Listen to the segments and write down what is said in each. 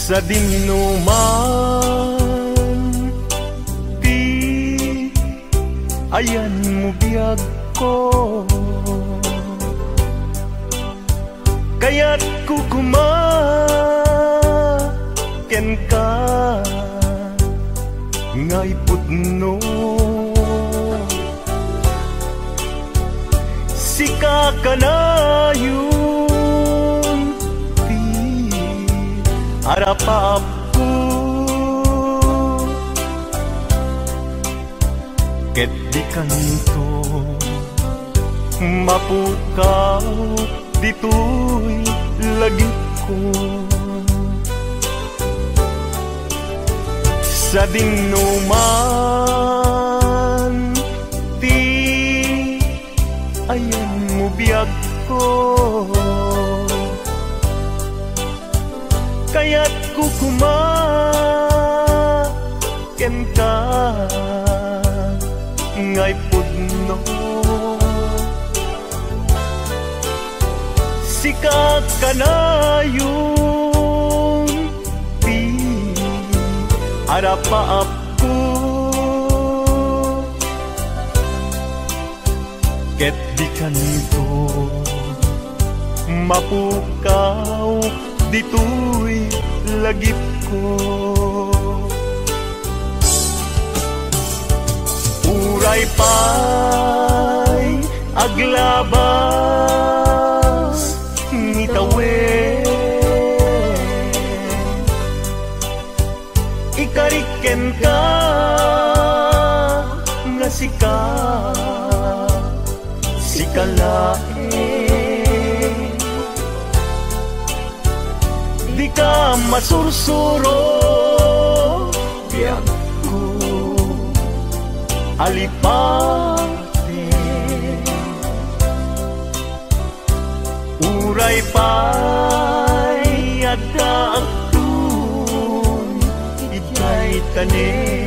sa dinuman di ayan mo biyag ko, kaya't kukumaken ka ngay pudno. Sika ka na yun di harapap ko, ket di kanto mapukaw dito'y lagip ko. Sa dinuman di ayan mo biyag ko, kaya't kukumaken ka ngay pudno. Sika ka na yun di harapaap ko, ket di kanto mapukaw dito'y lagip ko. Uray pa'y aglabas ngitawen, ikariken ka nga sika sikalae, di ka masursuro biyag ko alipate. Uray pa'y adda agtun ijay tanen,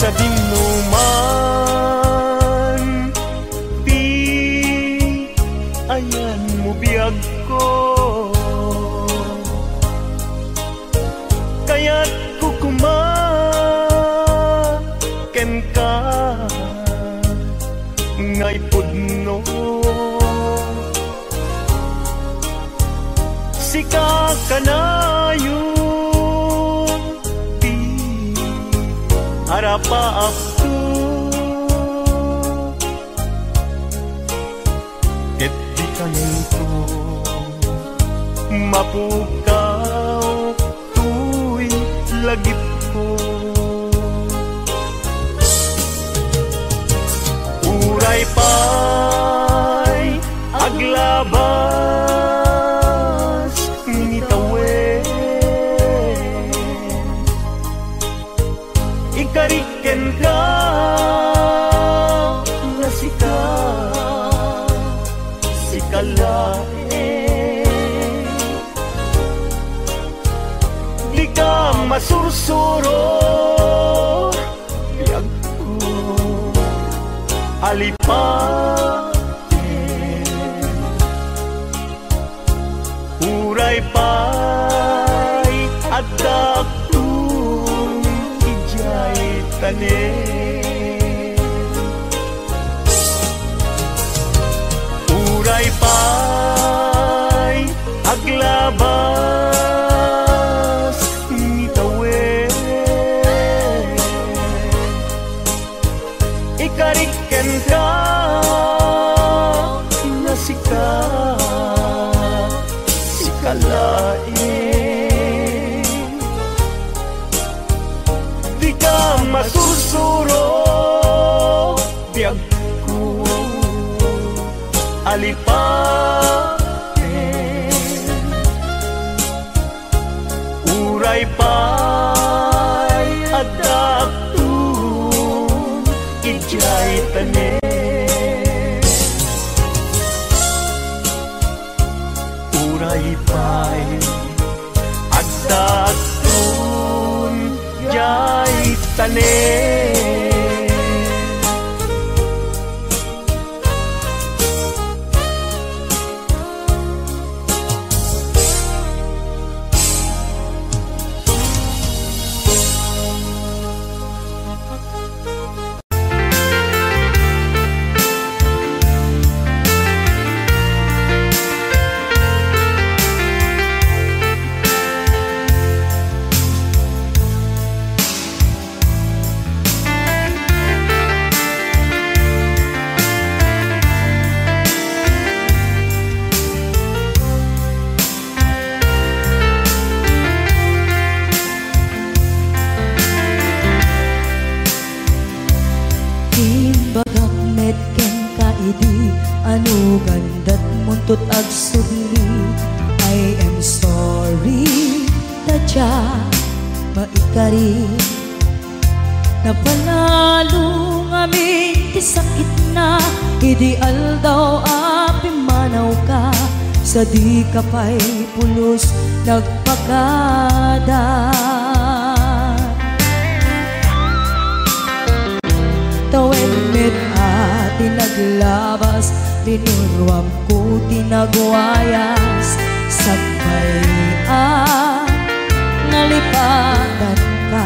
sa dinuman di ayan mo biyag ko, kaya't kukumaken ka ngay pudno. Sika ka na yun di harapaap ko, ket di kanto mapukaw tu'y lagip ko. Uray pa'y aglabas ngitawen, ikariken ka nga sika sikalae, di ka masursuro biyag ko alipate. Uray pa'y adda agtun ijay tanen, uray pa'y aglabas ngitawen, ikariken ka kalain. Di ka masusuro biyag ko alipatin. Uray pa'y adaptun ijay tanin. Uray pa'y adaptun ijay tanin. Ano gandat muntot ag sugli. I am sorry tadya maikari. Napanalo ngamin ti sakit na. Ideal daw api manaw ka. Sa di ka pa'y pulos nagpagada. Tawen met tinaglabas, tinurwam ko tinagwayas. Sagbayan, nalipatan ka.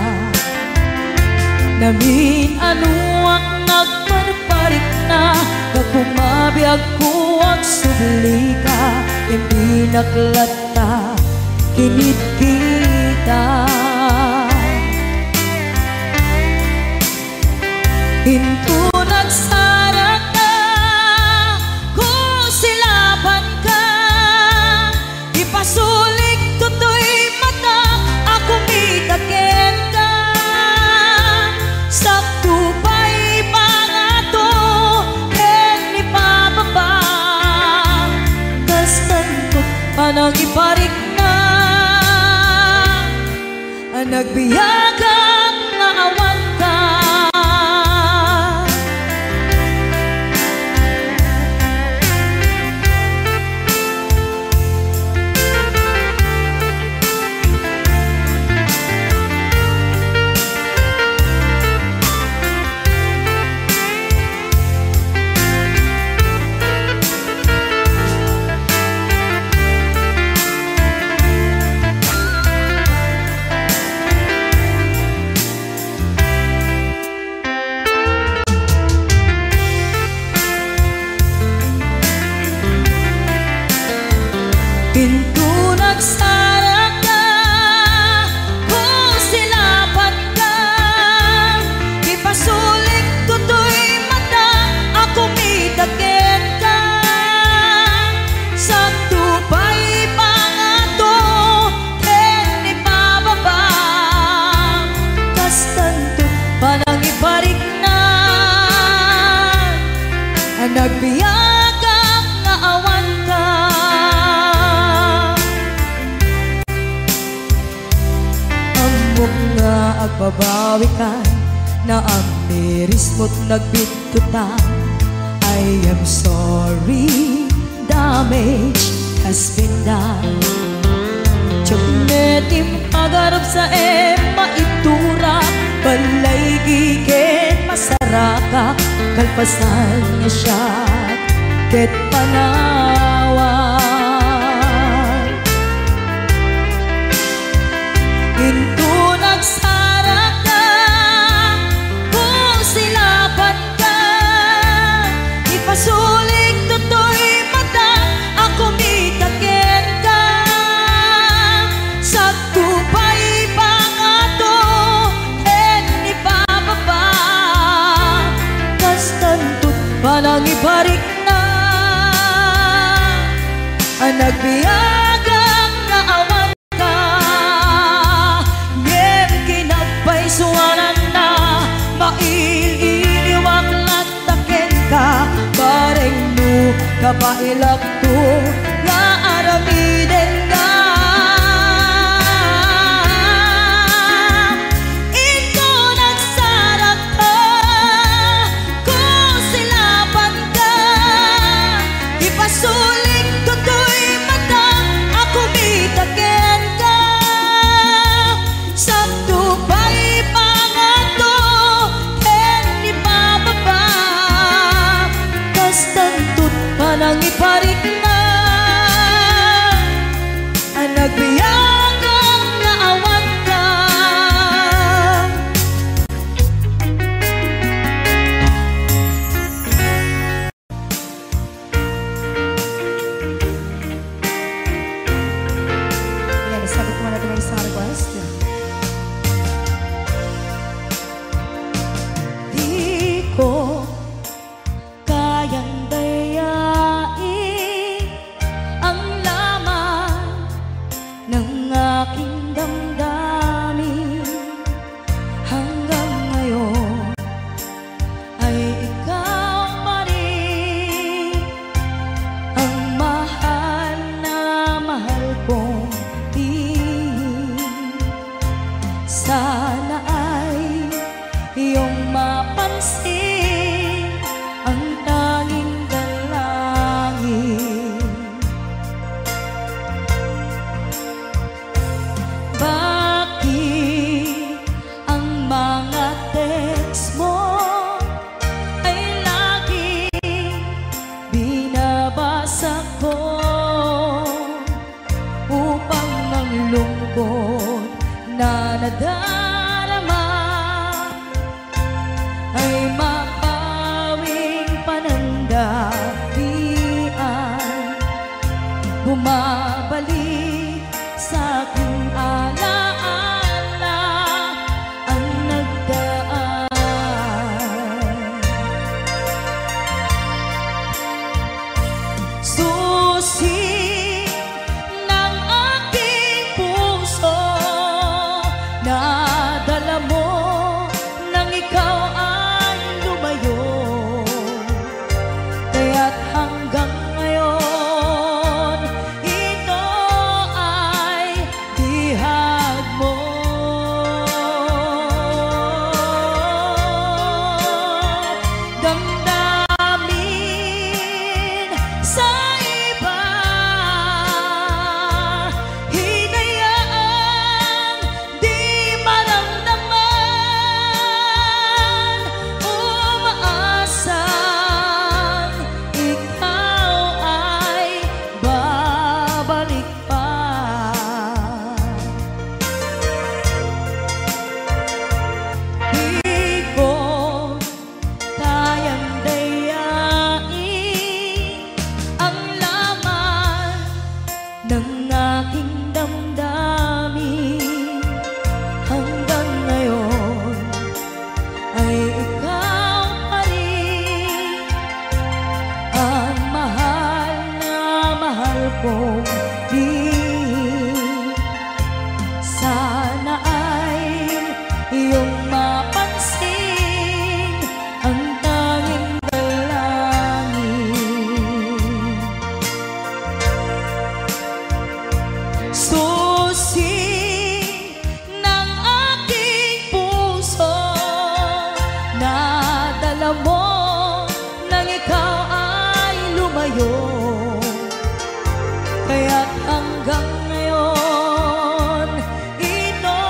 Namin ano ang nagparparik na. Nagkumabiyag ko ang subli ka. Hindi naklata, kinit kita. Hinto nagsara ka, kung silaban ka. Ipasulik tutoy mata, ako mitakin ka. Sakto pa'y pangato, ken ni pababa. Kastan ko panang iparik na. Nagbiyagang nga awan ka. Pinto nagsara ka, kung silaban ka. Ipasulik tutoy mata, ako mitakin ka. Sakto pa'y pangato, ken ni pababa. Kastanto panang iparik na. Nagbiyagang nga awan ka. Nga agbabawi ka na ang miris mo't nagbitutan. I am sorry, damage has been done. Tiyagnetim agarap sa maitura. Balay gigit masaraka, kalpasan niya siya ket panawan. Hinto nagsara ka, kung silaban ka. Ipasulik tutoy mata, ako mitakin ka. Sakto pa'y pangato, ken ni pababa. Kastantot panang ibarik na. Nagbiyagang kapailap to nga aramiden ka. Ito nagsarak ka kung silapan ka. Ipasuling tutoy mata ako mitaken ka. Sabto pa'y pangato ken ipababa. Kastantut panang iparik na ang nagbiyagang naawag ka. Ayan, isabot mo natin ang isang request. Di ko kayang dayain ang laman ng aking damdamin. Hanggang ngayon ay ikaw pa rin ang mahal na mahal kong tingin. Sana ay iyong mapansin ang tanging dalangin. Bakit ang mga text mo ay laging binabasa ko upang ang lungkot na nadarama ay mapawing panandalian. Bumabalik sa aking alaala ang nagdaan. Susi ng aking puso na dala mo nang ikaw ay lumayo. Kaya't hanggang ngayon ito ay bihag mo. Damdamin sa iba, hinayaang di maramdaman. Umaasang ikaw ay babalik pa. Di ko kayang dayain ang laman ng aking damdamin. Hanggang ngayon ay ikaw pa rin ang mahal na mahal kong tingin. Sana ay iyong mapansin ang tanging dalangin. Susi ng aking puso na dala mo nang ikaw ay lumayo. Kaya't hanggang ngayon ito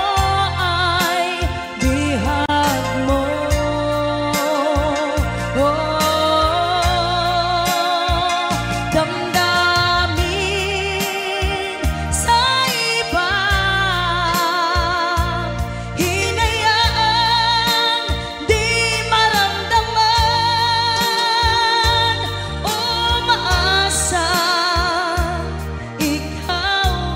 ay bihag mo. Damdamin sa iba, hinayaang di maramdaman. Umaasa ikaw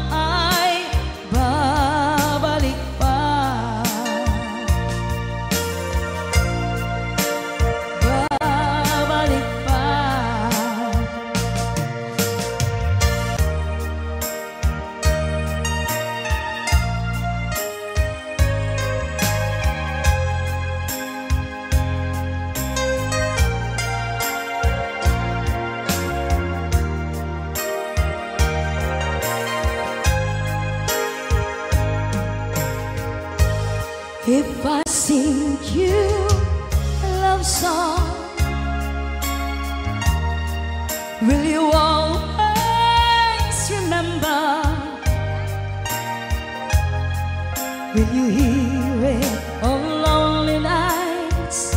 Will you hear it on lonely nights?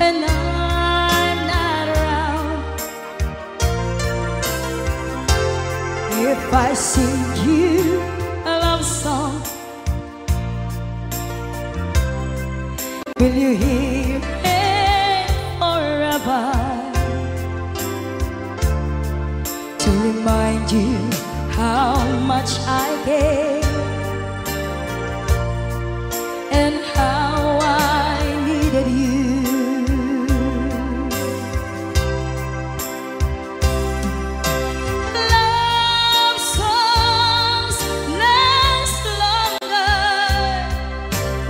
And I'm not around. If I sing you a love song, will you hear it forever? To remind you how much I care and how I needed you. Love songs last longer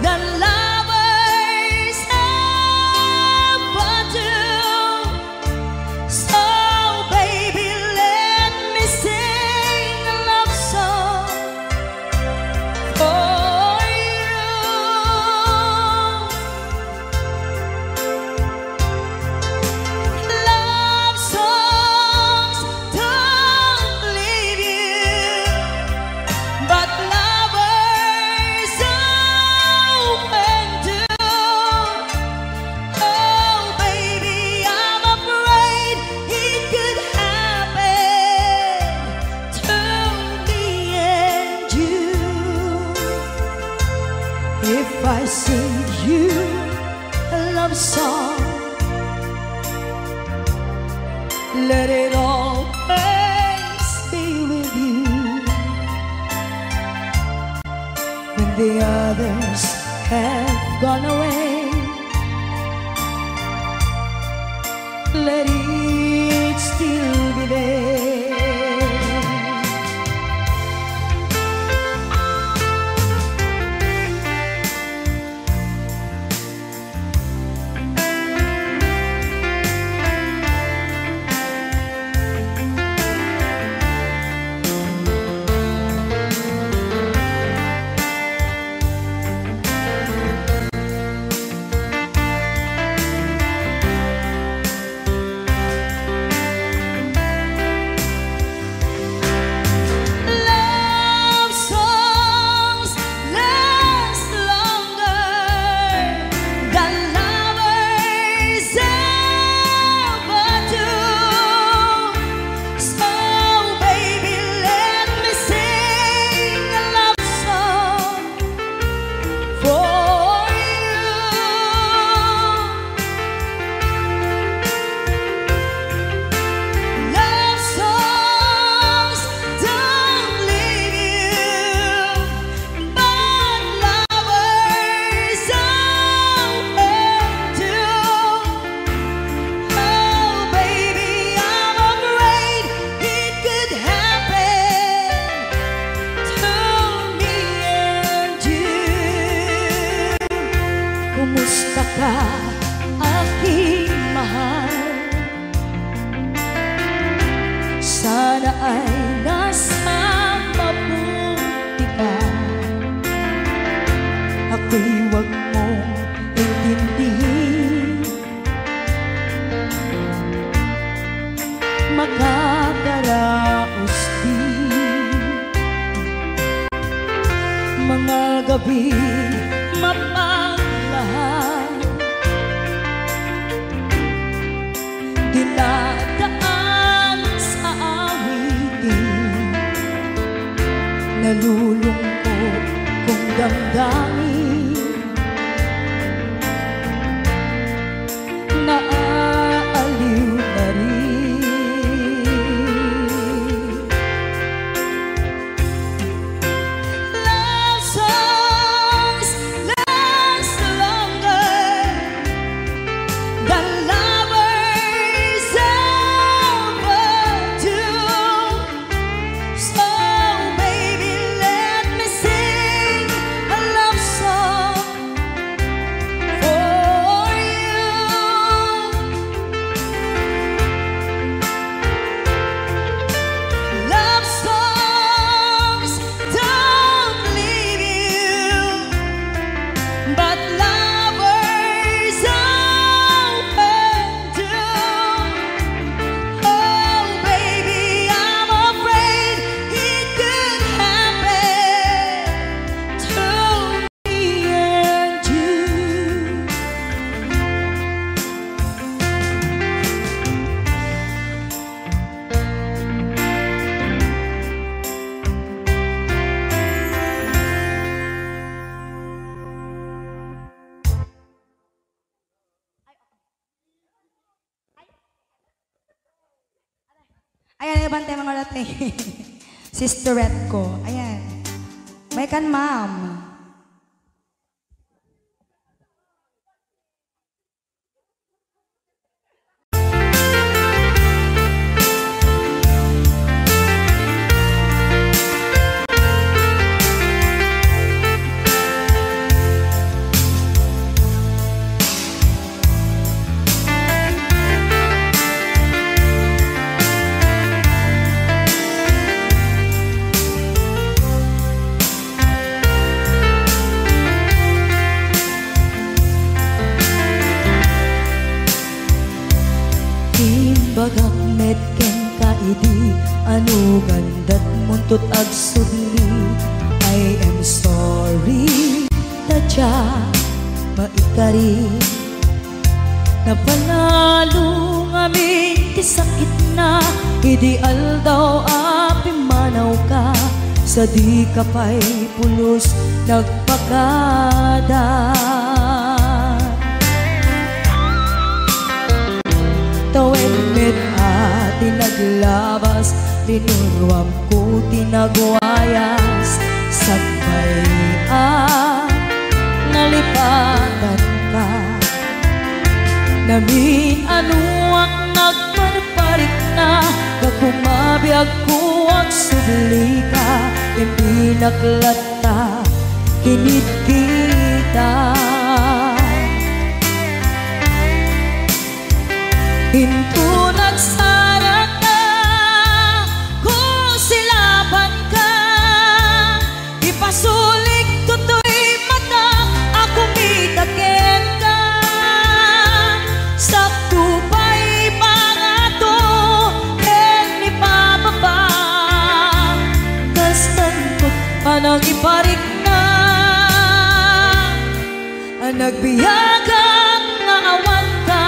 than lovers ever do. So baby, let me sing a love song for you. Love songs don't leave you, but lovers often do. Oh baby, I'm afraid it could happen to me and you. If I sing you a love song, let it always be with you. When the others have gone away, let it still be there. Love songs last longer than lovers ever do. So baby, let me sing a love song for you. Love songs don't leave you, but lovers often do. Oh baby, I'm afraid it could happen to me and you. Kumusta ka, aking mahal? Sana ay nasa mabuti ka. Ako'y huwag mong intindihin, makakaraos din mga gabi mapaglahan, dinadaan sa awitin, nalulungkot kong damdamin, naaaliw na rin. Love songs last longer than lovers ever do. So baby, let me sing a love bantay mga latay. Sisterette ko. Ayan. May kan, ma'am. Bagak metken kaidi anu gandat muntut agsubli. I am sorry tadya maikari napanalo ngamin ti sakit na ideal daw api manaw ka sa di kapay pulos nagpakada. Tawin mit ati naglabas, tinurwam ko tinagwayas. Sagbay nalipatan ka. Namin ano ang nagparparik na, kakumabiyag ko ang subli ka. Hindi naklata, kinit kita. Hinto nagsara ka, kung silaban ka, ipasulik tutoy mata, ako mitakin ka. Sakto pa'y pangato, ni pababa, kastan ko panang iparik na, ang nagbiyagang naawan ka.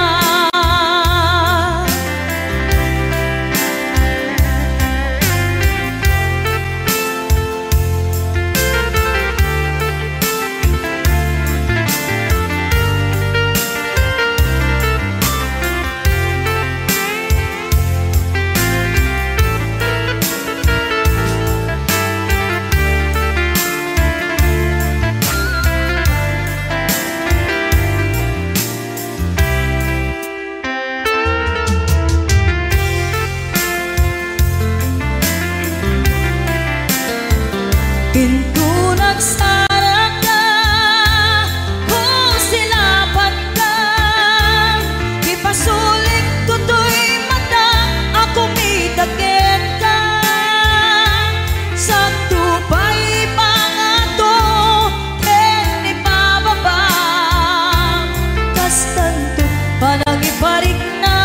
Pinto nagsara ka, kung silaban ka, ipasulik tutoy mata, ako mitakin ka. Sakto pa'y pangato, ni pababa, kastanto panang iparik na,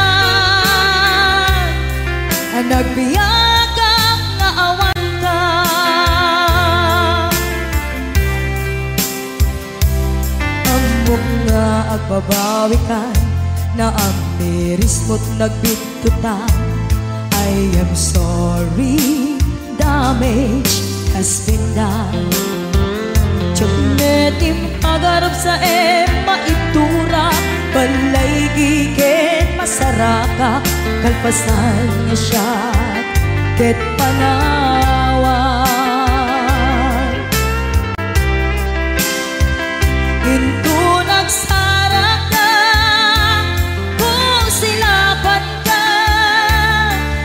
ang nagbiyagang naawan ka. Nga agbabawi ka na ang miris mo't nagbitutan. I am sorry, damage has been done. Tiyoknetim agarap sa maitura, balay giket masaraka, kalpasan niya siya ket panawan. Hinto nagsara ka, kung silaban ka,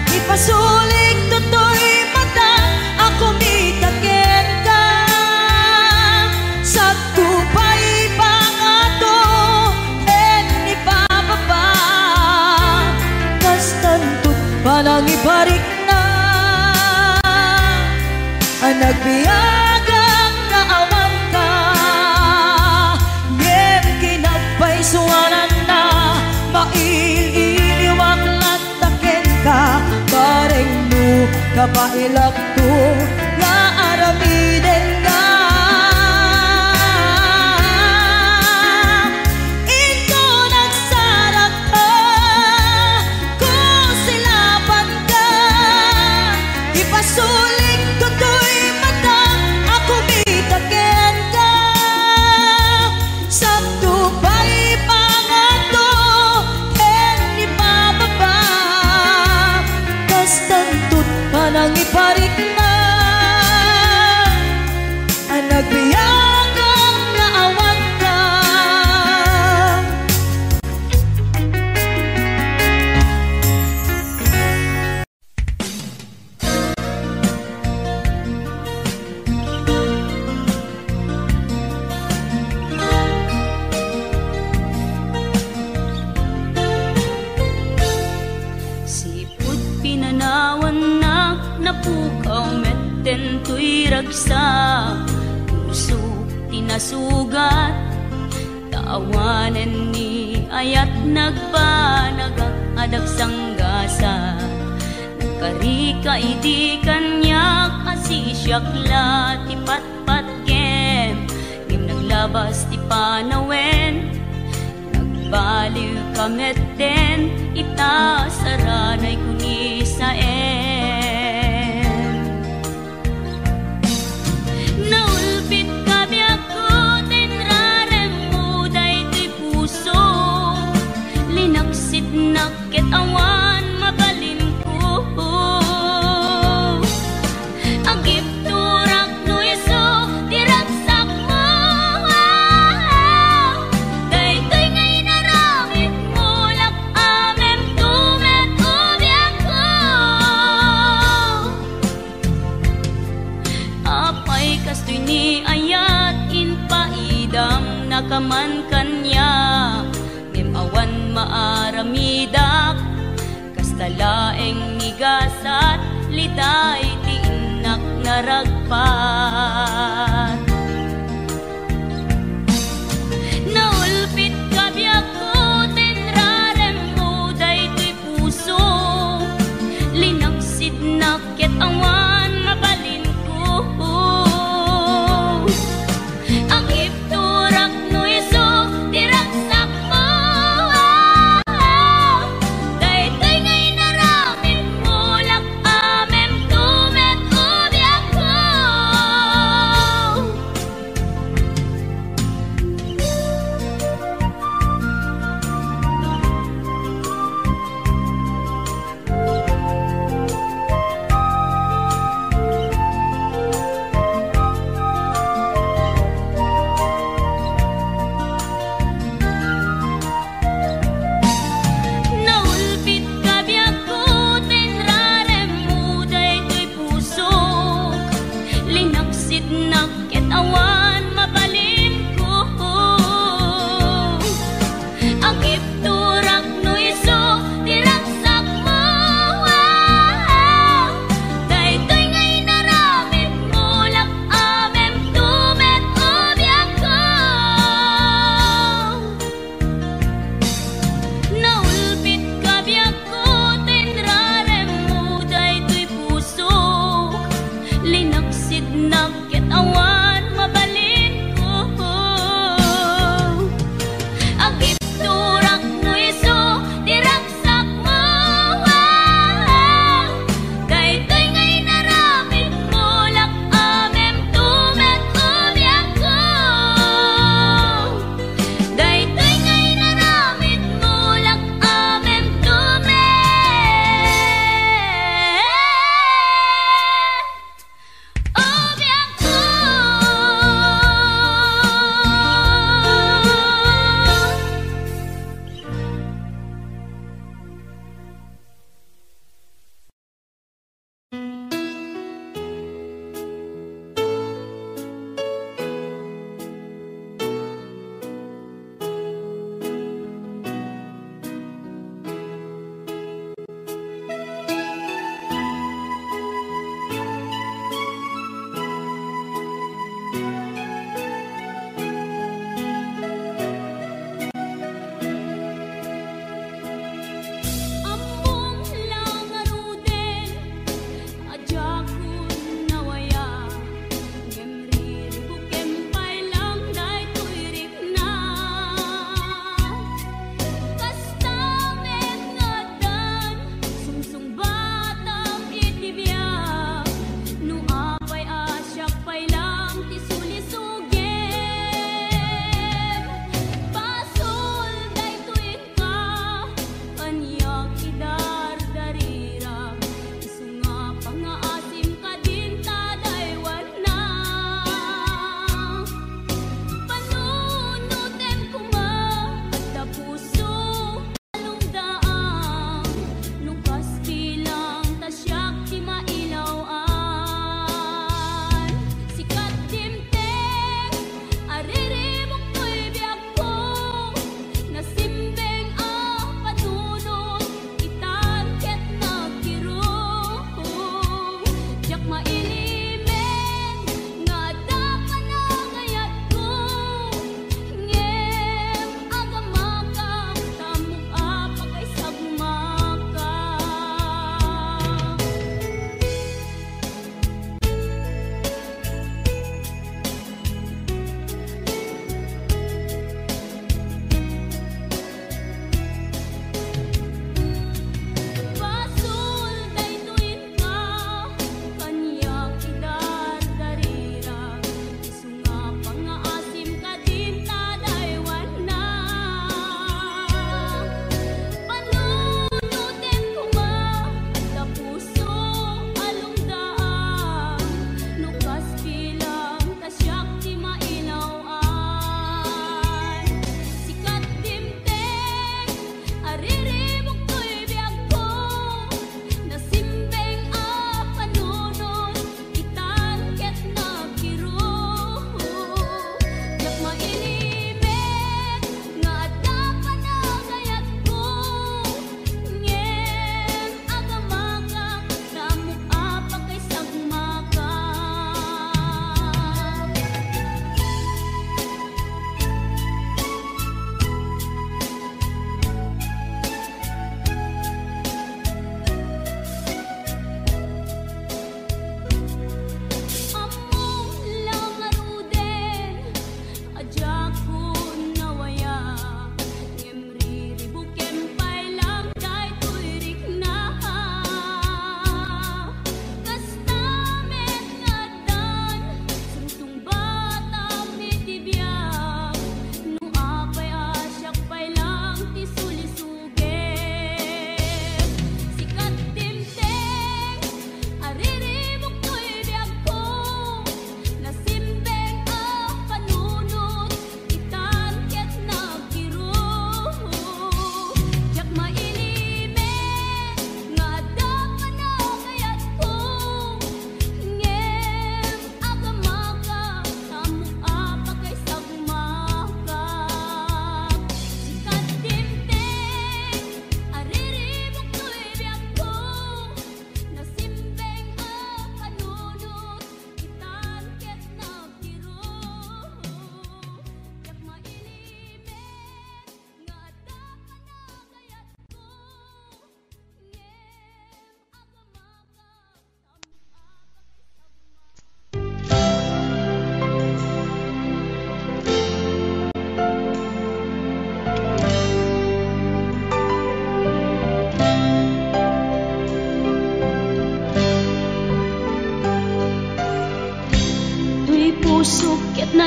ipasulik tutoy mata, ako mitakin ka. Sakto pa'y pangato, ni pababa, kastantot palang iparik na, ang nagbiyagang naawan ka. Suwanan na maililiwag lantakin ka, pareng mo kapailak to nga aramiden ka. Ito nagsarap ka, kung silaban ka, ipasulik tutoy mata, ako mitakin ka. Sakto pa'y pangato, ni pababa, kastantot Sipud pinanawan na napukaw metten tuy ragsa. Puso tinasugat taawanen ni ayat nagbanagak adag sanggasa. Nagkarika idi kanyak asisyak la ti patpat kem. Ngim naglabas ti panawen nagbaliw kametten ita saranay kuni saen. Naulpit kami ako tinrarem mo daytoy puso. Linaksit nakit awan mabalin ko. Agip turak no iso diragsak mo. Daytoy ngay naramit mo lak amem tumet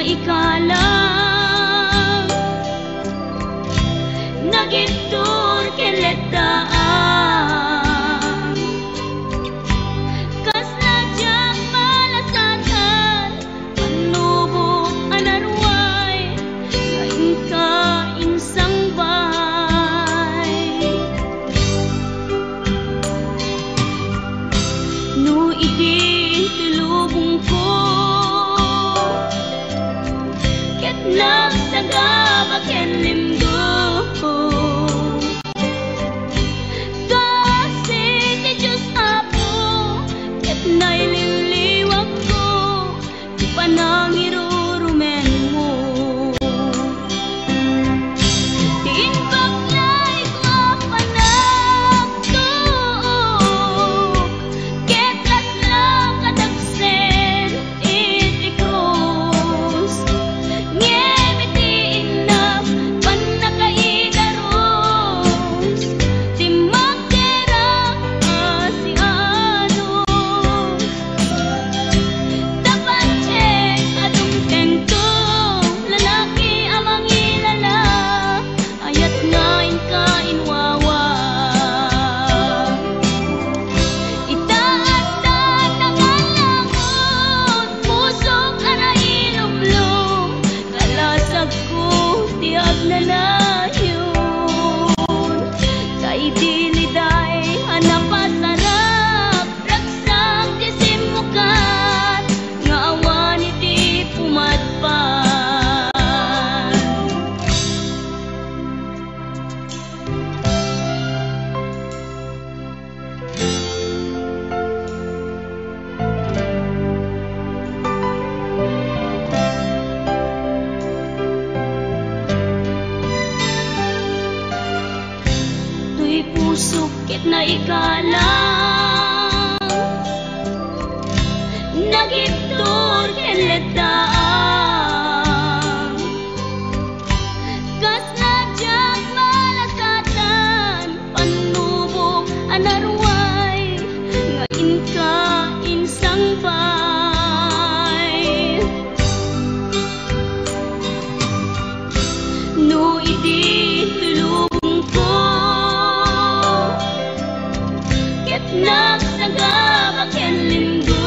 ikalang nagitur keletaan kas nadyang malasatan panubok anarway kain ka insang bahay no idi tilubong ko ket nagsagaba ken limdo kasi ti Diyos apo ket naililiwag ko ti panangirurumen mo ti inbaklay ko panagtuok ket laslang kadagsen iti krus ngem iti inap panakaidaros ti magdera si anos dapat check adung tento lalaki amang ilala ayat ngain ka inwawa itaat nakalangon pusok ana ilumlum kalasag ko tiag na layon kay diliday hanapasarap ragsang tisimukan nga awan iti pumadpan tuy pusok ket na ikalang nagitur keletaan kas nadyang malasatan panubok anarway ngain ka insang bay no idi tulubong ko ket nagsagaba ken linggo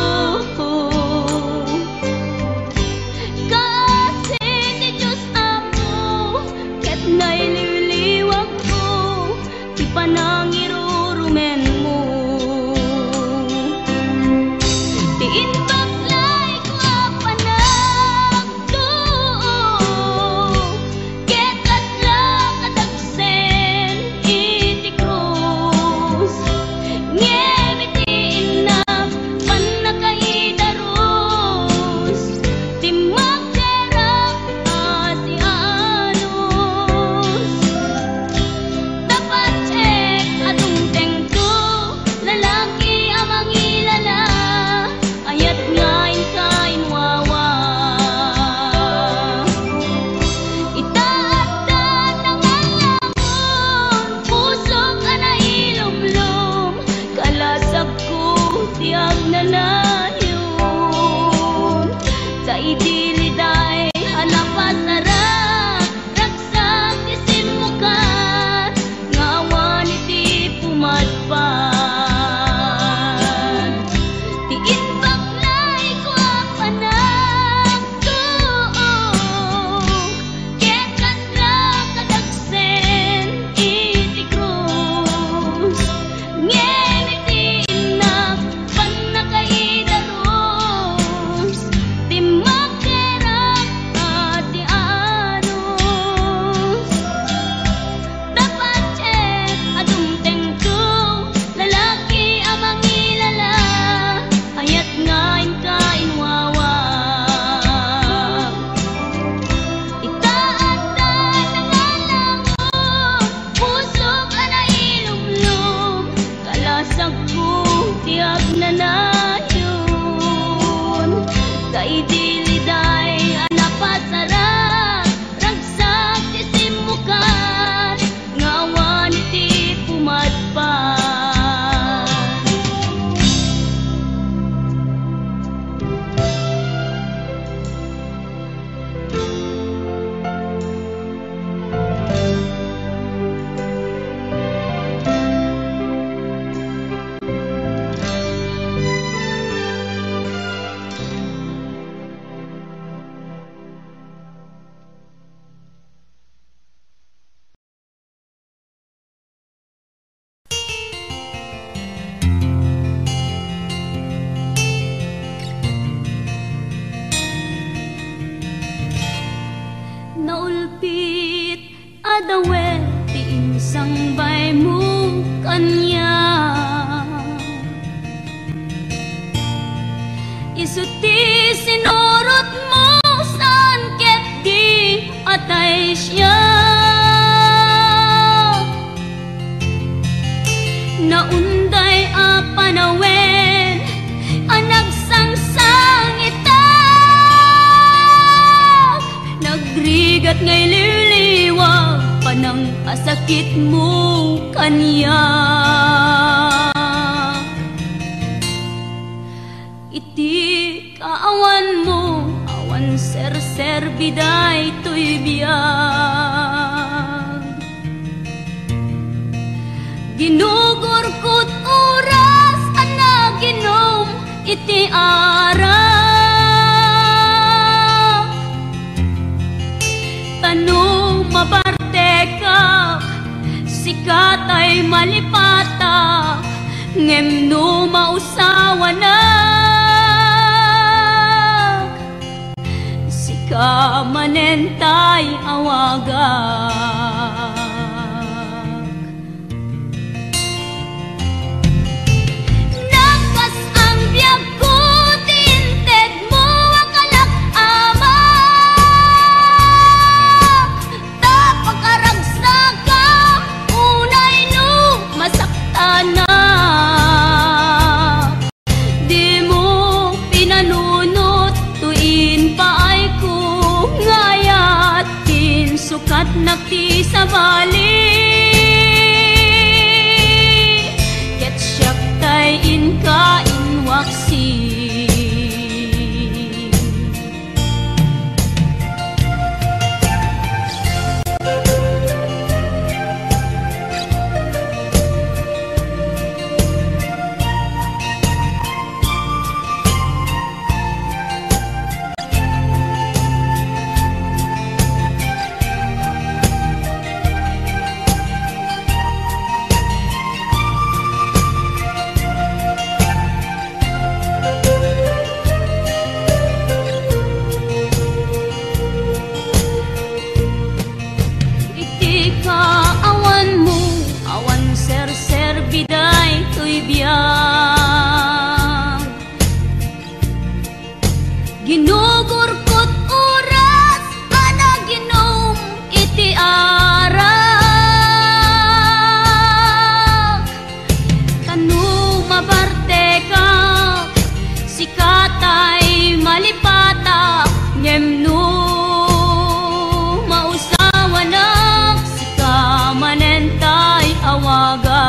kasi ti Diyos apo ket naililiwag ko ti panangirurumen mo ti inbaklay ko panagtuok ket laslang kadagsen iti krus ngem iti inap panakaidaros ti magdera si anos dapat check adung tengto lalaki amang ilala ayat ngain ka inwawa itaat nangalangon pusok ana ilumlum kalasag ko tiag na layon sa idiliday hanapasarap ragsang tisimukan nga awan iti pumadpan ti inbaklay ko panagtuok ket laslang kadagsen iti krus ngem iti inap panakaidaros ti magdera ti anos dapat check adung tengto lalaki amang ilala ayat ngain ka inwawa itaat nangalangon pusok ana ilumlum kalasag ko tiag na layon kay diliday hanapasarap ragsang tisimukan nga awan iti pumadpan isuti sinurot mo saan ket di atay siya. Naunday a panawen anagsangsang itak, nagrigat ngay liliwag panang asakit mo kanya. Iti kaawan mo awan ser biday to'y biyag, ginugurkot oras anaginom iti ara. Tanong mabarte ka sikat ay malipata, ngem no mausawa na sika manentay awagak. Nakas ang biyag ko tinted mo akalak ama, tapag-aragsak ka unay no masakta na. Di mo pinanunot tuin paay ko ngayat sukat nakti sa bali, ket siyak tay inka inwaksi. Biday to'y biyag, ginugurkot oras anaginom iti ara. Tanu mabarte ka sikatay malipata, ngem no mausawa na sika manentay awaga.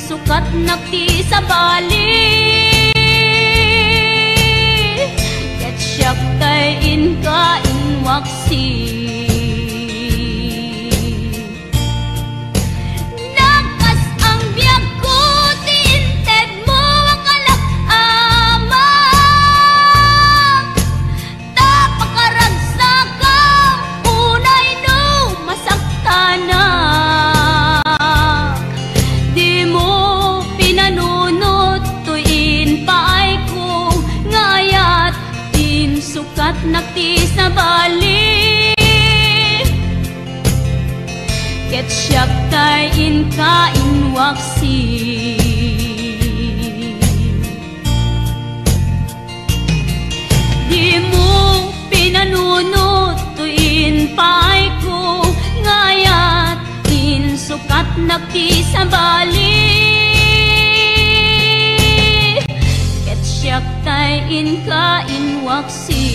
Sukat nakti sa bali, ket siyak tay inka inwaksi. Nakas ang biyag ko tinted mo akalak ama, tapag-aragsak ka unay no masakta na. Sukat nakti sa bali, ket siyak tay inka inwaksi. Di mo pinanunot tuin paay ko ngayat sukat nakti sa bali, siyak tay inka inwaksi.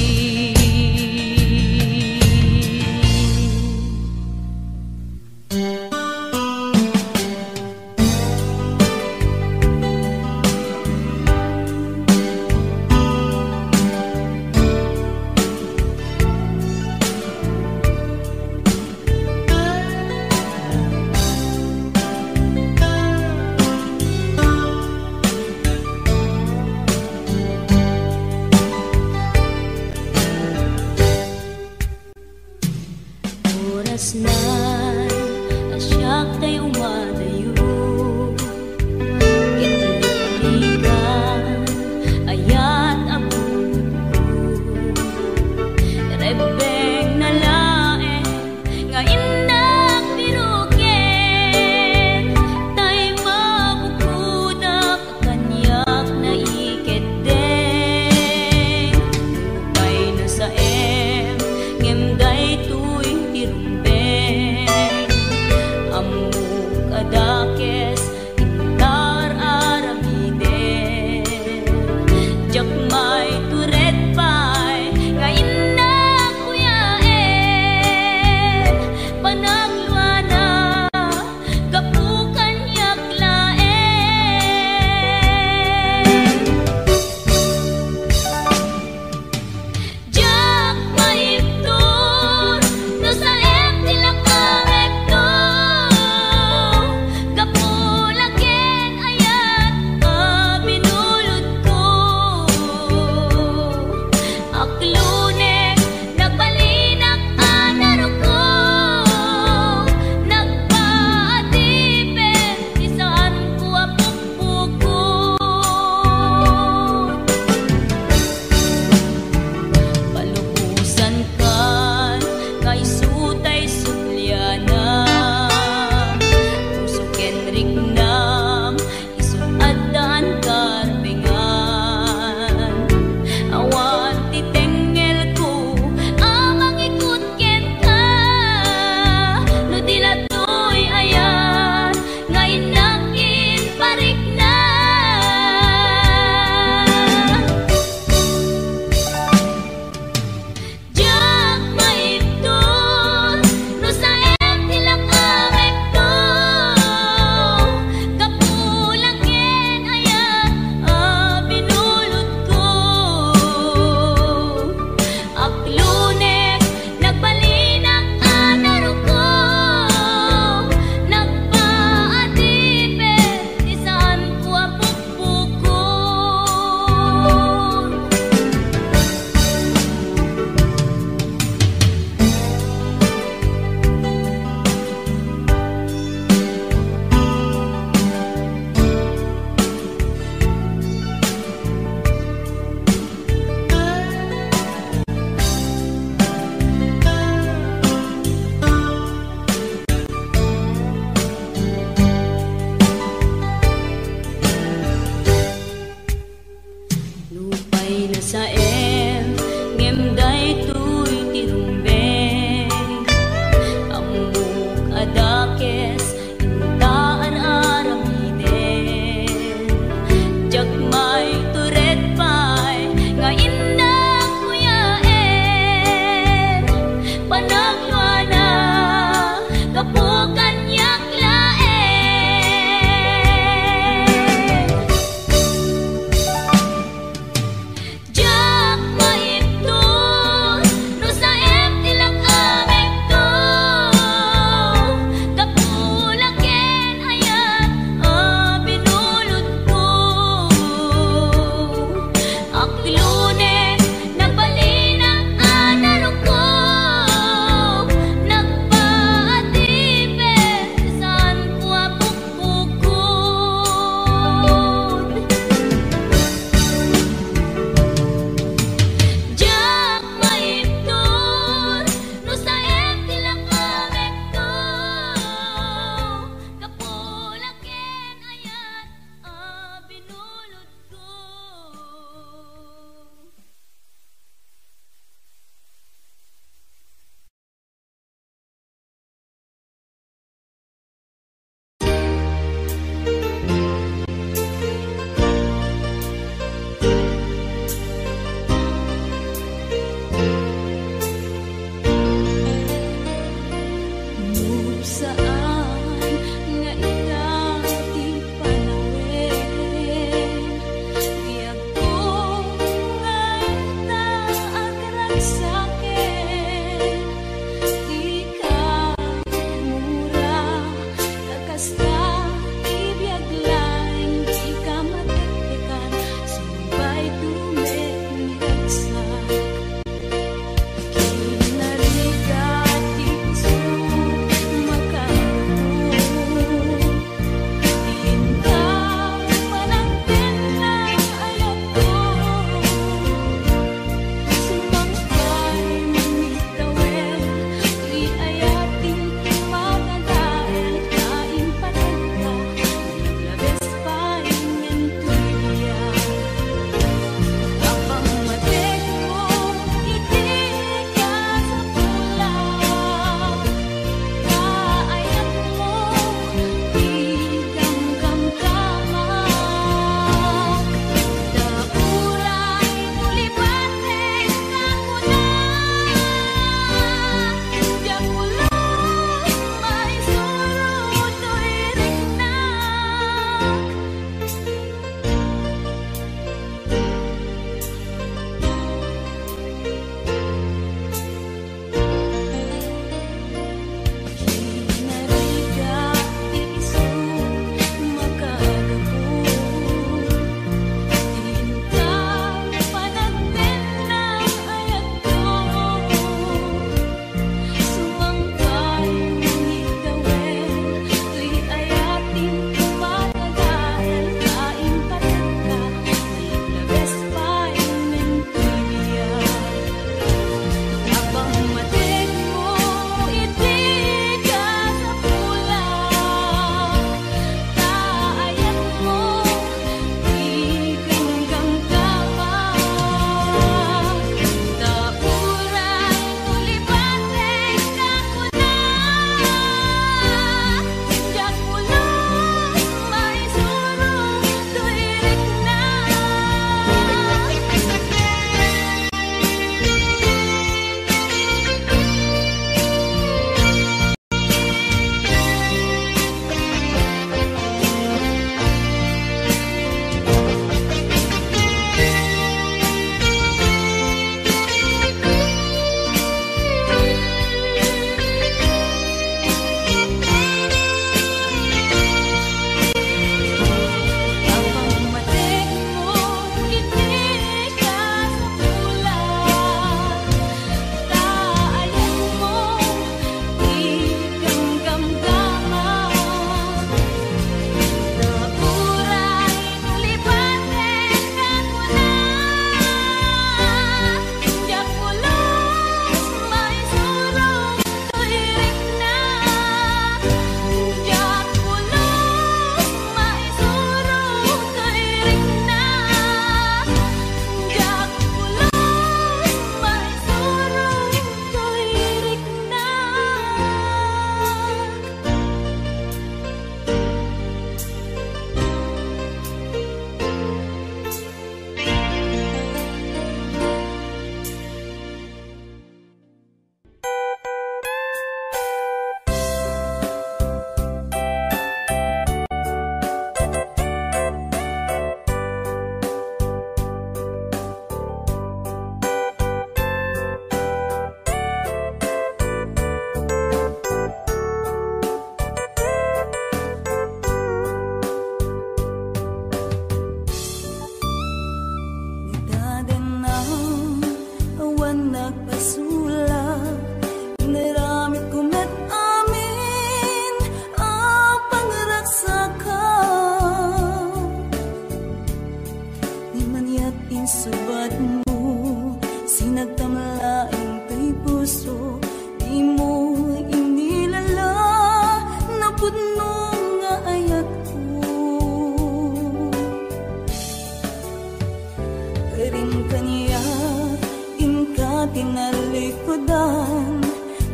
tinalikudan,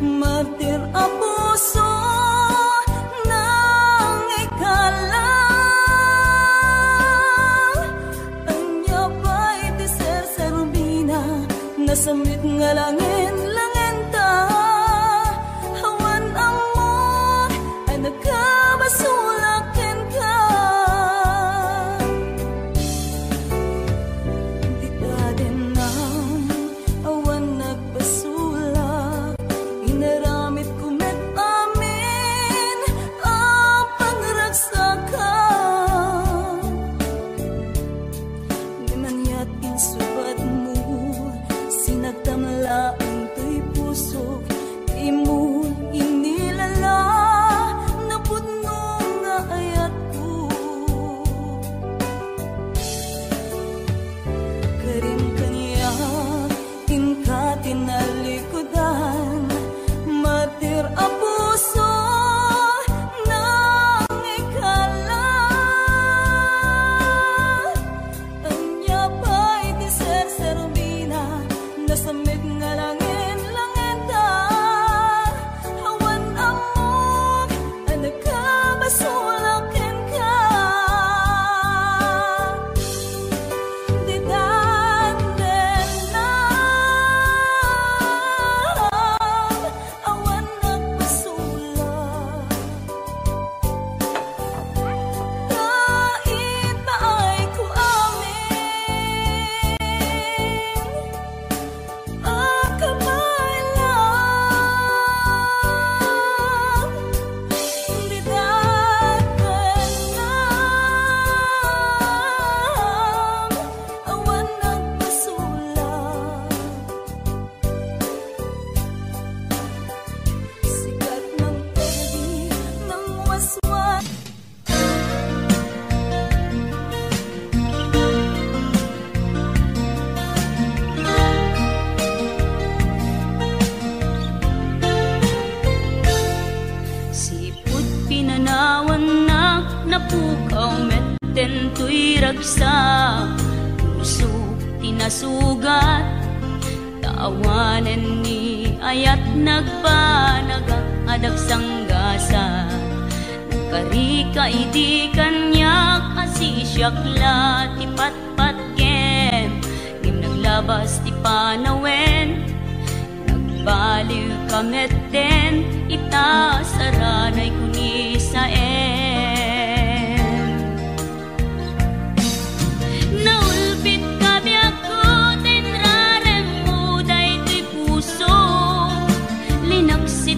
martir ang puso ng ikalang. Anya ba'y tiser sa rubina, nasamit nga langin ta. Hawan ang mo ay nagkabasulakin ka. Tinalikudan, martir ang puso ng ikalang. Anya ba'y tiser sa rubina, nasamit nga langin ta. Hawan ang mog ay nagkabasulakin ka. Napukaw metten tuy ragsa, puso tinasugat, taawanen ni ayat nagbanagak adag sanggasa. Karika idi kanyak asisyakla ti patpat kem, ngim naglabas ti panawen, nagbaliw kametten ita saranay kuni sa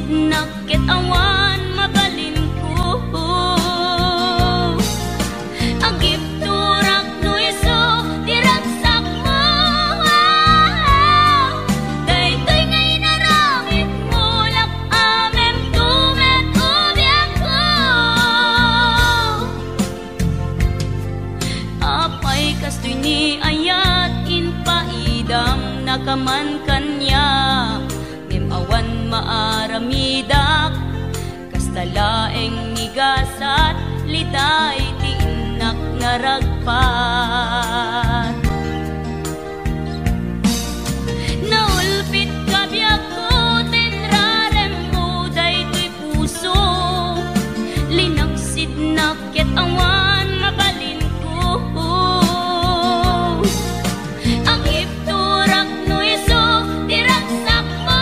nakit awan mabalin ko. Agip turak no iso diragsak mo. Daytoy ngay naramit mo lak amem tumet ubiak ko. Apay kastoy ni ayat in paidam nakaman kanya. Awan maaramidak, kastalaeng nigasat, litay tiinak naragpat. Naulpit kabiyak ko, tenrarem mo, daytoy puso, linaksid nakit awan mabalin ko. Agip turak no iso, diragsak mo.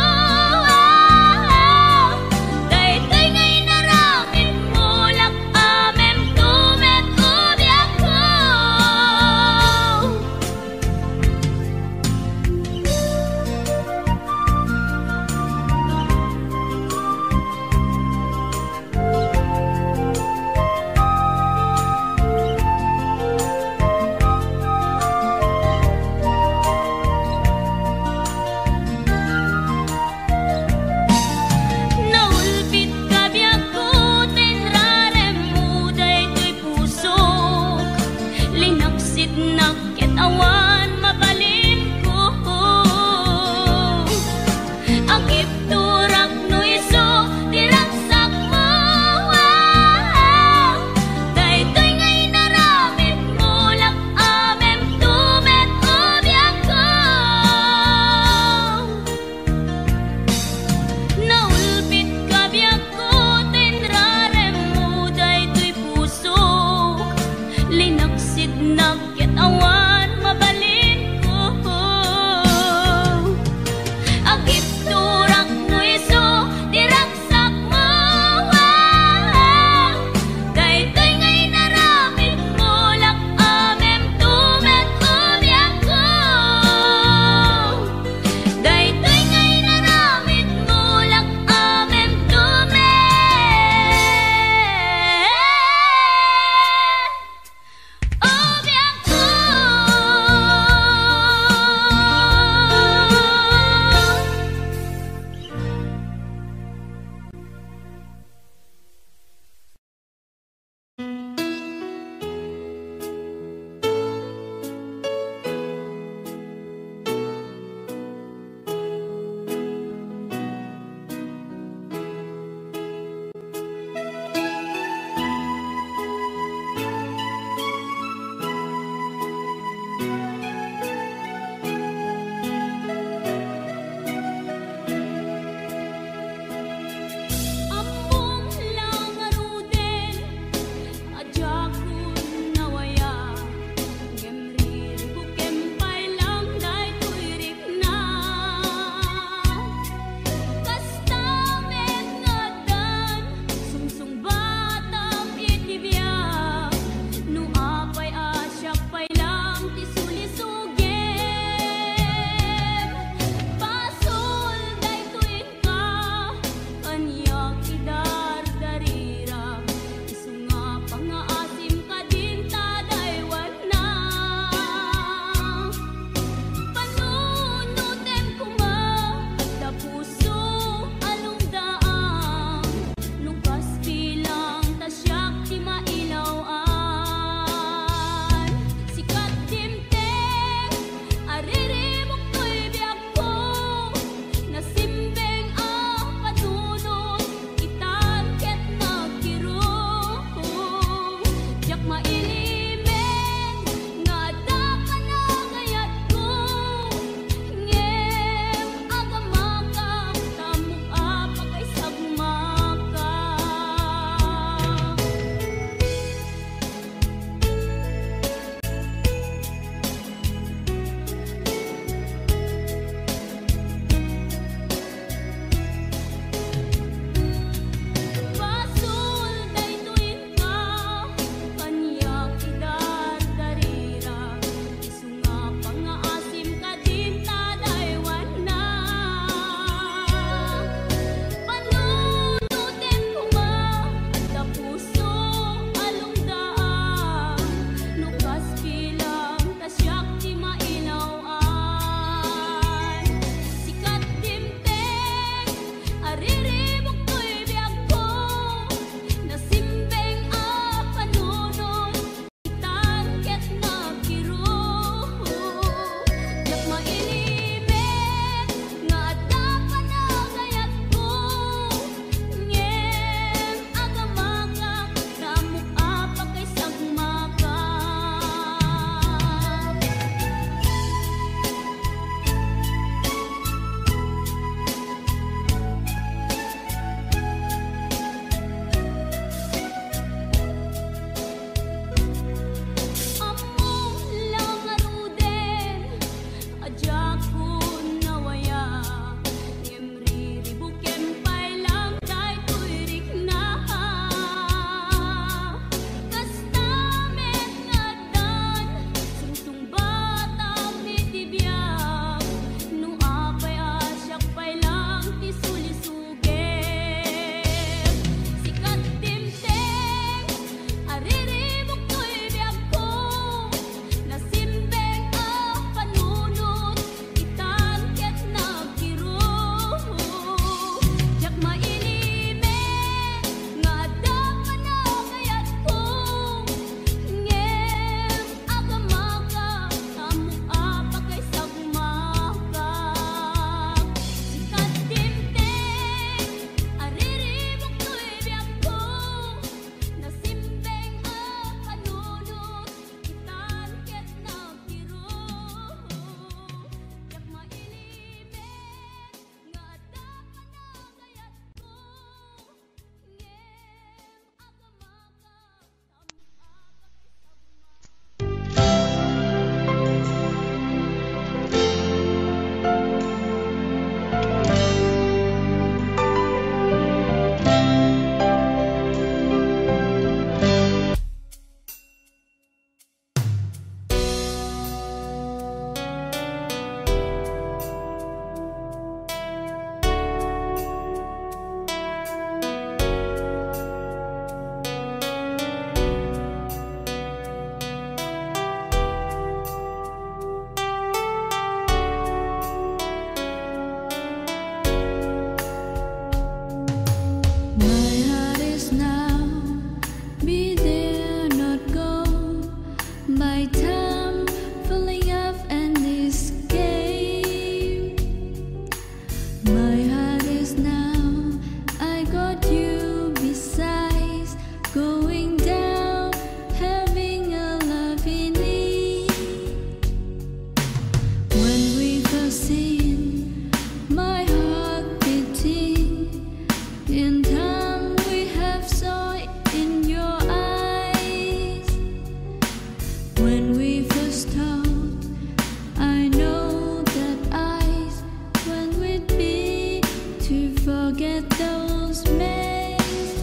forget those days.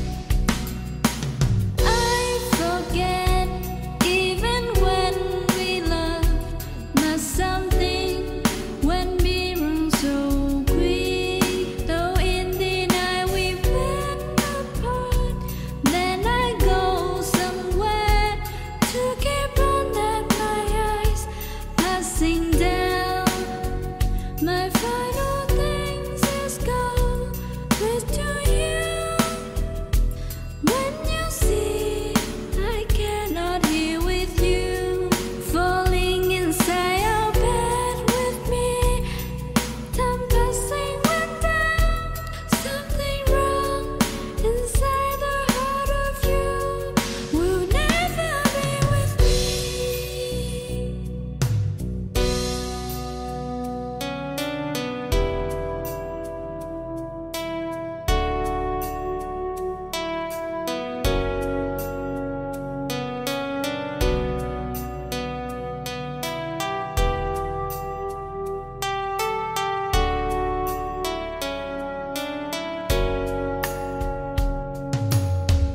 I forget even when we loved, but something when we run so quick. Though in the night we went apart, then I go somewhere to keep on that my eyes passing down. My final things is go with to you. When you see I cannot hear with you, falling inside your bed with me. Time passing went down, something wrong inside the heart of you will never be with me.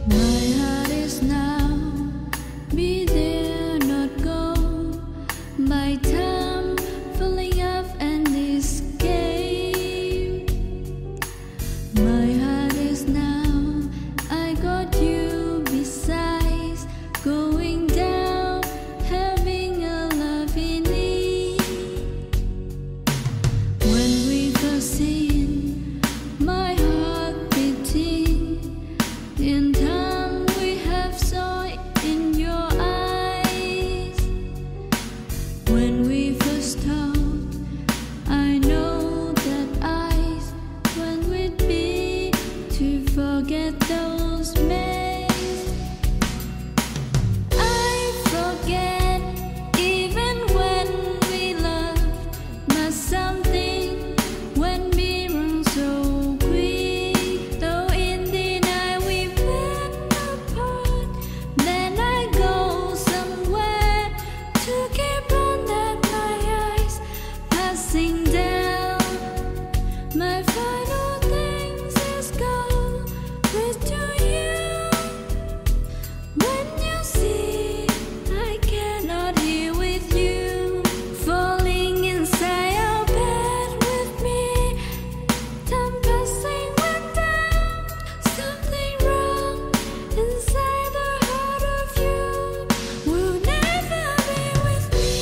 My heart is now be there, not go. My time filling up and escape. My heart is now I got you besides, going down, having a love in need. When we first seen, my heart beating. In time we have saw it in your eyes. When we first talked, I know that eyes when we'd be to forget those days. I forget even when we loved, but something when we run so quick. Though in the night we went apart, then I go somewhere to keep on that my eyes passing down. My final things is go with to you. When you see I cannot hear with you, falling inside your bed with me. Time passing went down, something wrong inside the heart of you will never be with me.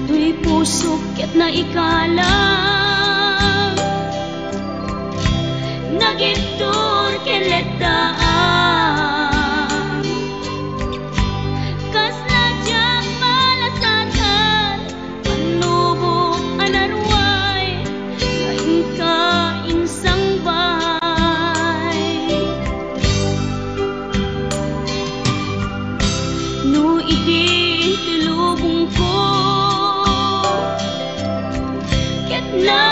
Tuy puso ket na ikalang nagitur keletaan kas nadyang malasatan panubo anarway kain ka insang bahay. No itin tilubong ko ket na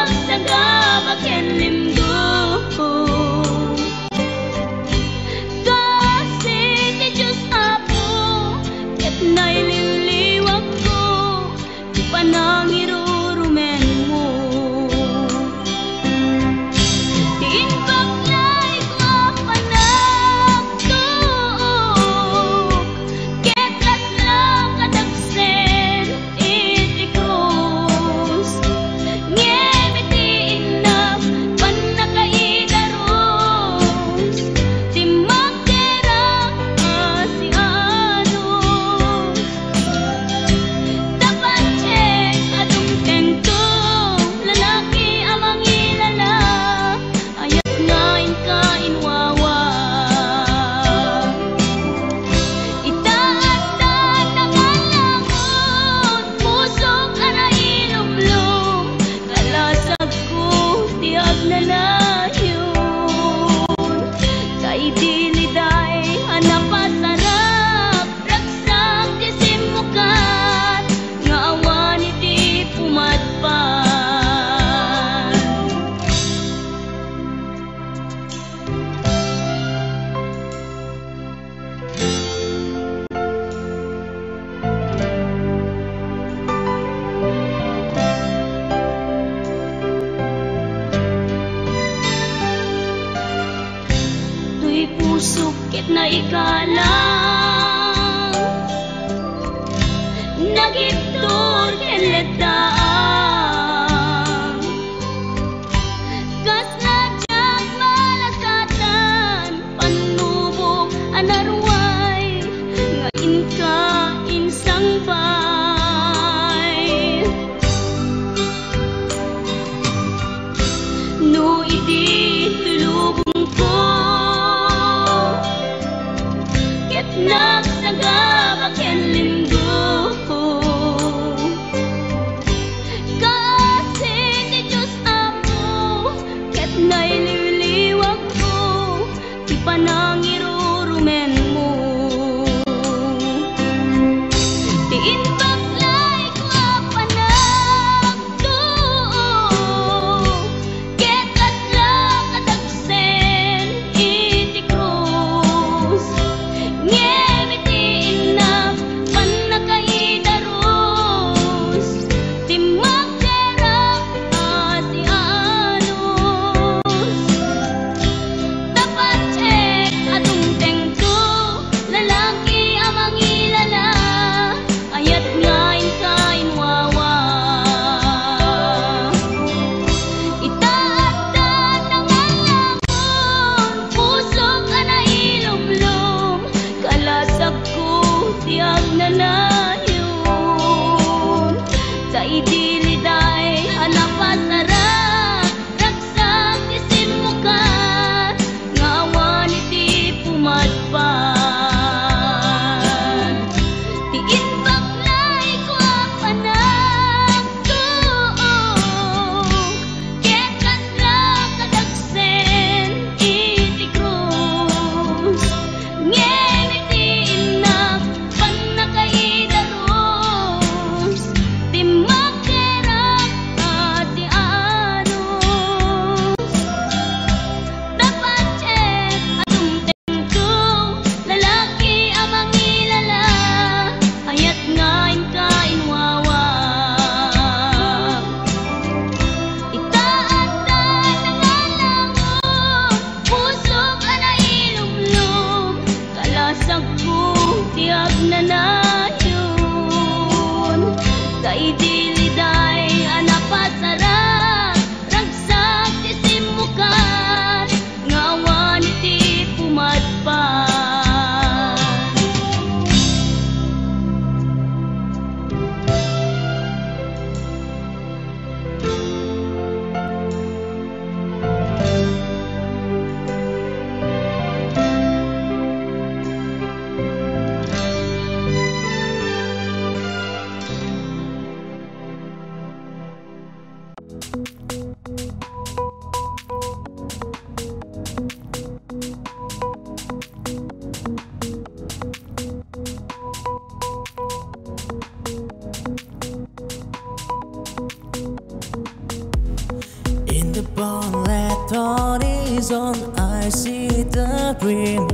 kay ka lang nagiptor keledaan kas najak malasatan panubok anarway ngain ka insang bay no idi tulubong ko ket nagsagabak ken lindo kasi ni Diyos Apo ket naililiwag ko di panangirurumen mo tiin baklay ko apanag to ket adlaw kadagsen iti krus ngemitiin na panakaidaros di magderang ati anos dapat check atong tengto lalaki amang ilala ayat ngain kain wawa itaatan ng alamon pusok ana ilumlum kalasag ko tiyag na nayon sa idiliday anapasara ragsak isin mukat ngawan iti pumadpan tiin baklay ko apanag to ket adlaw kadagsen iti krus ngemitiin na panakaidaros di magderang ati anos dapat check atong tengto lalaki amang ilala ayat ngain kain wawa itaatan ng alamon pusok ana ilumlum kalasag ko tiyag na nayon sa idiliday anapasara ragsak isin mukat ngawan iti pumadpan In the bonnet horizon, I see the dream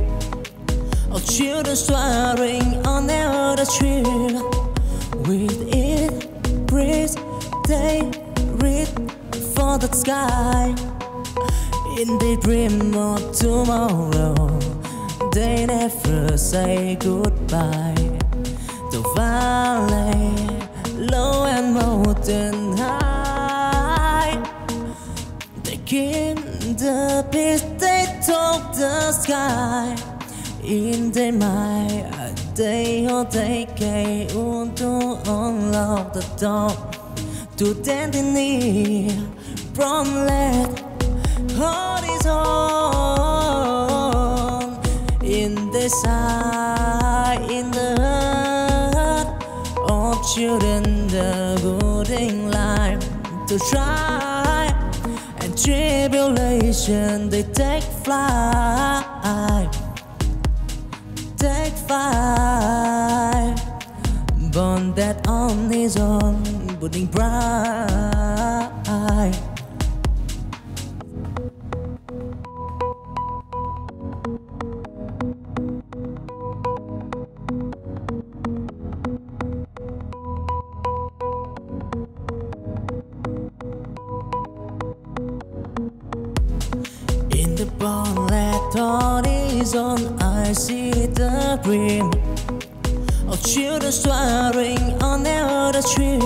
of children swearing on the tree. With it, breeze, they read for the sky. In the dream of tomorrow, they never say goodbye. The valley, low and mountain high, they keep the peace they talk the sky. In their mind, they want to unlock the door to destiny from left horizon. In the side, in the heart of children, the good in life to try and tribulation they take flight. Take five, born that on his own, burning bright. In the bonnet horizon, I I see the dream of children swearing on the tree.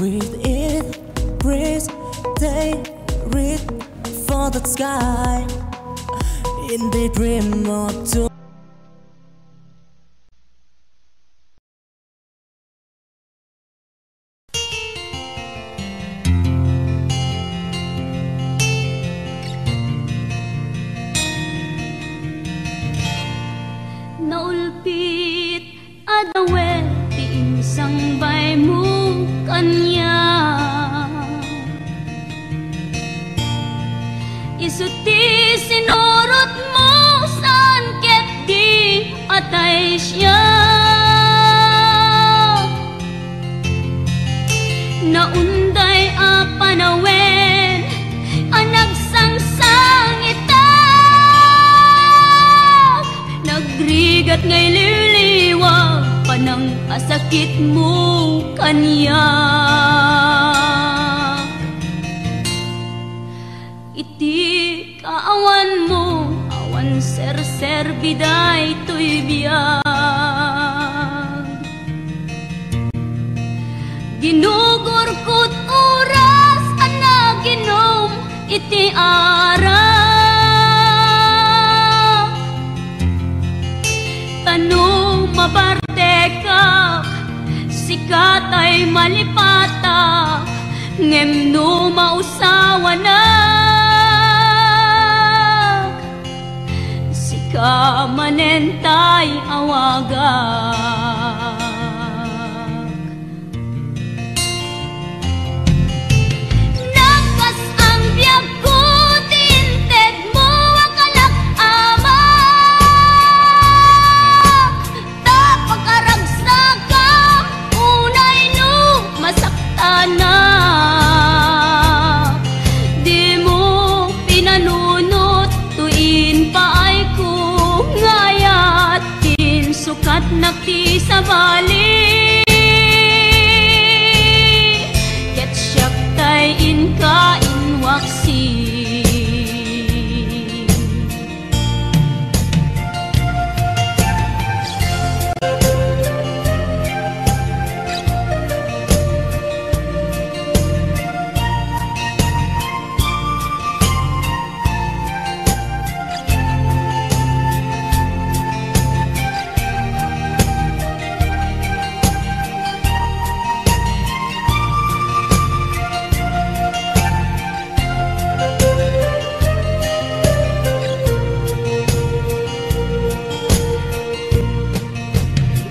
With it, breeze, they reach for the sky. In the dream of two. Naulpit adawe tiing sangbay mo kanya. Isuti sinurot mo saan ket di atay siya. Naunday a panawen ang nagsangsang ita. Nagrigat ngay liliwag panang asakit mo kanya. Iti kaawan mo, awan ser-ser biday to'y biyag. Ginugurkot oras ana ginom iti arak. Tanong mabarte ka, sikat ay malipata, ngem no mausawa na. Sika manentay awagak. Nakas ang biyag ko, tinted mo akalak ama. Tapakaragsak ka, unay no masakta na. Di mo pinanunot, tuin pa ay kung ngayat. Din sukat nakti sa bali. Ket siyak tay inka inwaksi.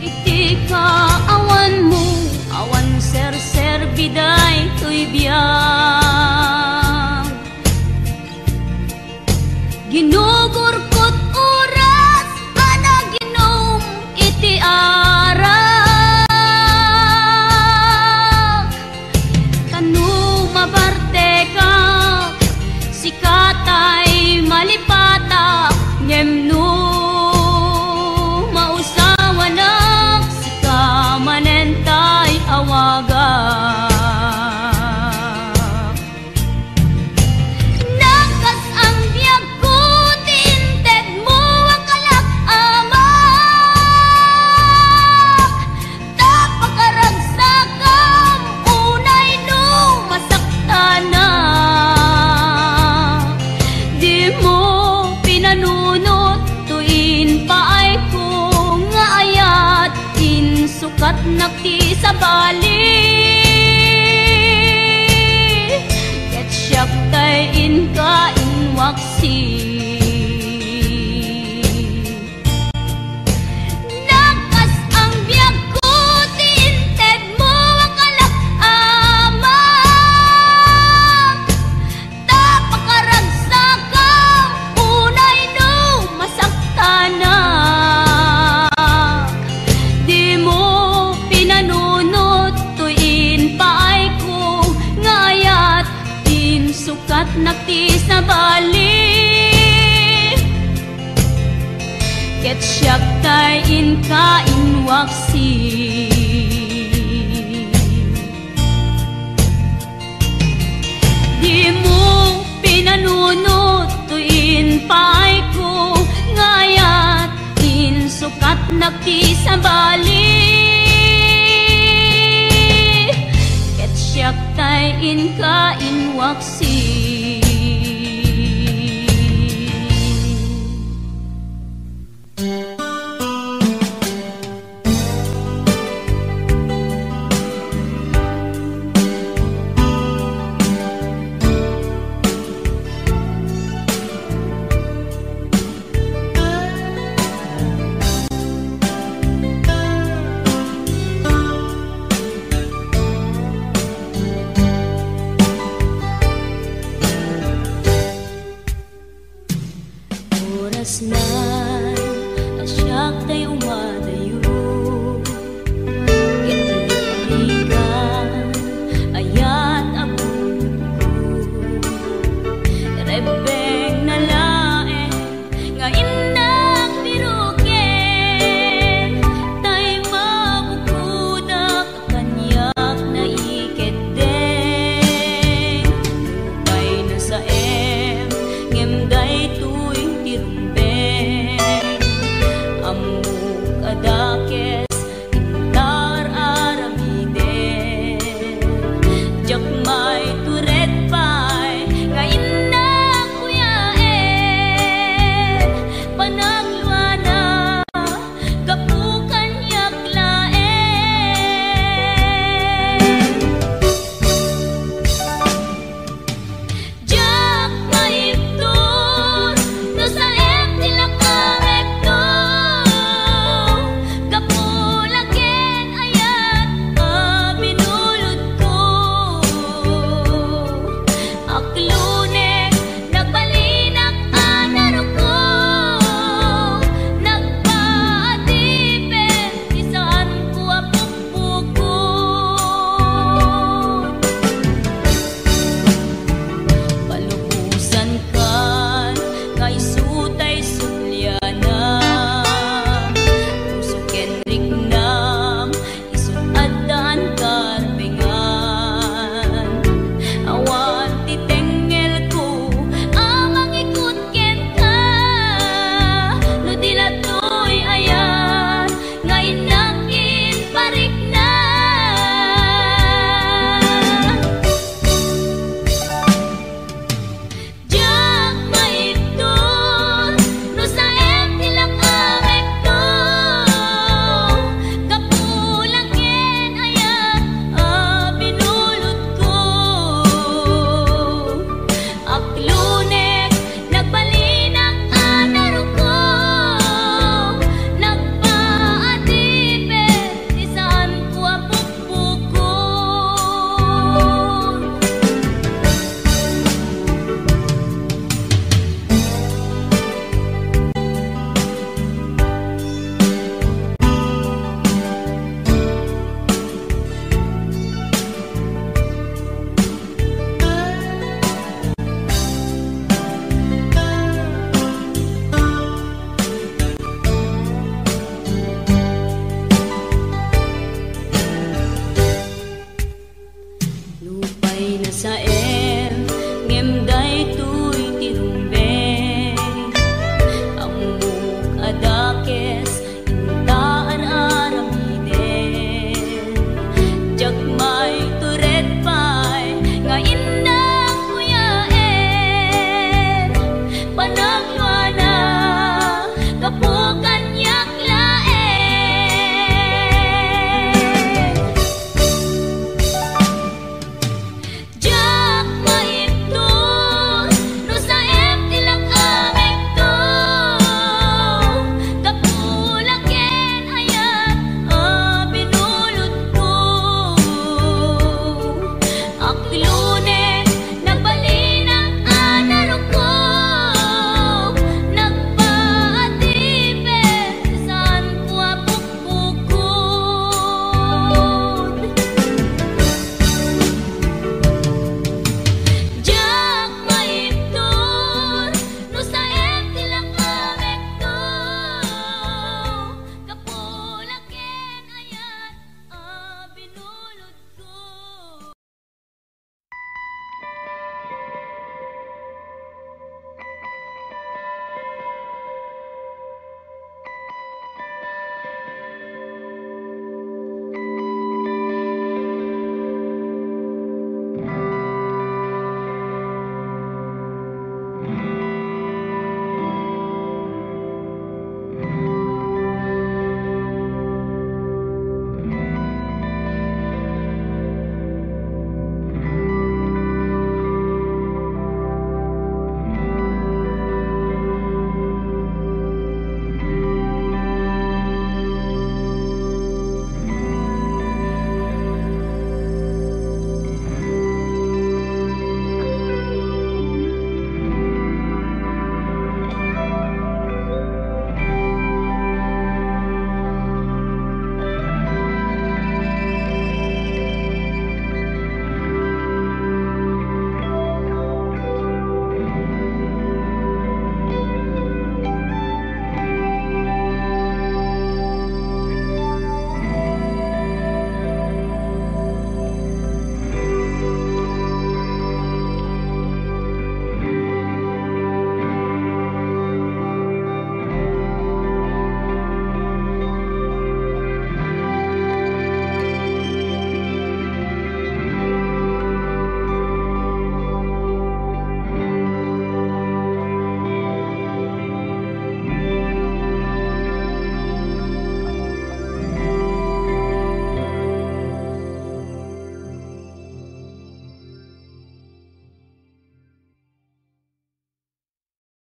Iti kaawan mo, awan ser-ser biday to'y biyag. Ginugurkot oras ana ginom iti arak. Tanong mabarte ka, sikatay malipata, ngem no mausawa na. Sika manentay awagak. Nakas ang biyag ko, tinted mo akalak ama. Tapakaragsak kam, unay no masakta na. Di mo pinanunot, tuin pa ay kung ngayat. Sukat nakti sa bali. Ket siyak tay inka inwaksi. Nakas ang biyag ko, tinted mo akalak ama. Tapakaragsak kam, unay no masakta na. Di mo pinanunot, tuin pa ay kung ngayat. Din sukat nakti sa bali. Ket siyak tay inka inwaksi. Di mo pinanunot, tuin pa ay kung ngayat. nakisambali ket siyak tay in waksi. Oras na asyak tay umade